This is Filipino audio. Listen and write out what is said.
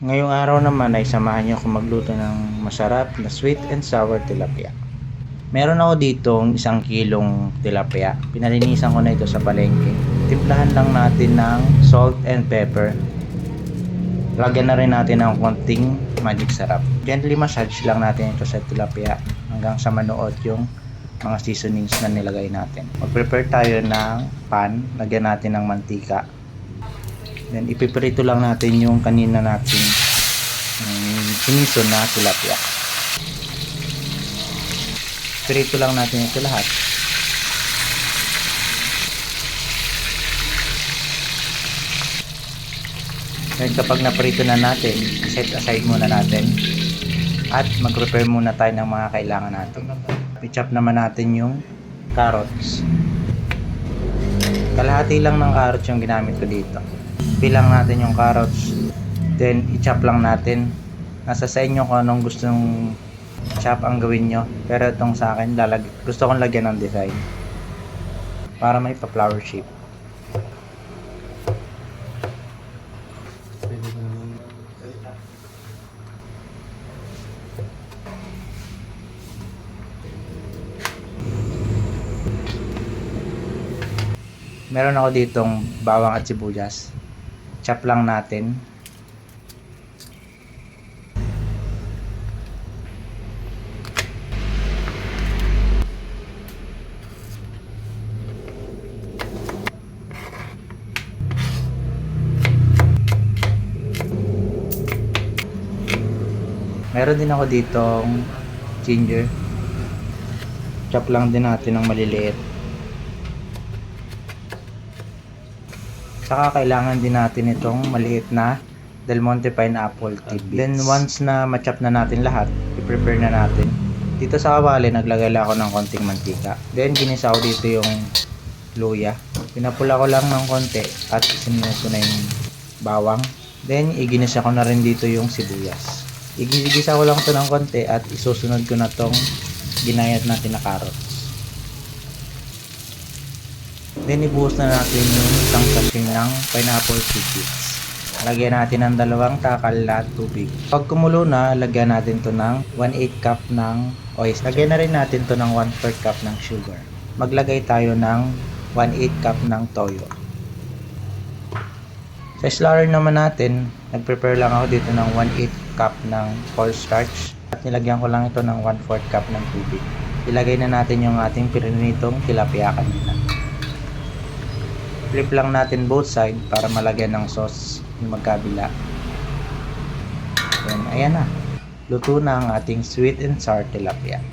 Ngayong araw naman ay samahan niyo akong magluto ng masarap na sweet and sour tilapia. Meron ako ditong 1 kilong tilapia. Pinalinisan ko na ito sa palengke. Timplahan lang natin ng salt and pepper. Lagyan na rin natin ng konting magic sarap. Gently massage lang natin ito sa tilapia hanggang sa manuot yung mga seasonings na nilagay natin. Mag-prepare tayo ng pan. Lagyan natin ng mantika. Then ipiprito lang natin yung kanina natin sinison na tilapia. Prito lang natin ito lahat. Then kapag naprito na natin, set aside muna natin at mag-prepare muna tayo ng mga kailangan natin. I-chop naman natin yung carrots. Kalahati lang ng carrots yung ginamit ko dito. Bilang natin yung carrots, then i-chop lang natin. Nasa sa inyo kung anong gustong chop ang gawin nyo, pero itong sa akin gusto kong lagyan ng design para may pa-flower shape. Meron ako ditong bawang at sibuyas. Chop lang natin. Meron din ako ditong ginger. Chop lang din natin ng maliliit. Saka kailangan din natin itong maliit na Del Monte pineapple tidbits. Then once na ma-chop na natin lahat, i-prepare na natin. Dito sa kawali naglagay lang ako ng konting mantika. Then ginisa ko dito yung luya. Pinapula ko lang ng konti at sinunod ko na yung bawang. Then iginisa ko na rin dito yung sibuyas. Igigisa ko lang ito ng konti at isusunod ko na tong ginayat natin na carrots. Then ibuhos na natin yung isang sachet ng pineapple tidbits. Lagyan natin ng 2 takal na tubig. Pag kumulo na, lagyan natin to ng 1/8 cup ng oyster. Lagyan na rin natin to ng 1/4 cup ng sugar. Maglagay tayo ng 1/8 cup ng toyo. Sa slaughter naman natin, nag-prepare lang ako dito ng 1/8 cup ng cornstarch at nilagyan ko lang ito ng 1/4 cup ng tubig. Ilagay na natin yung ating pirinitong tilapia kanina. Flip lang natin both side para malagyan ng sauce yung magkabila. Then, ayan na. Luto na ang ating sweet and sour tilapia.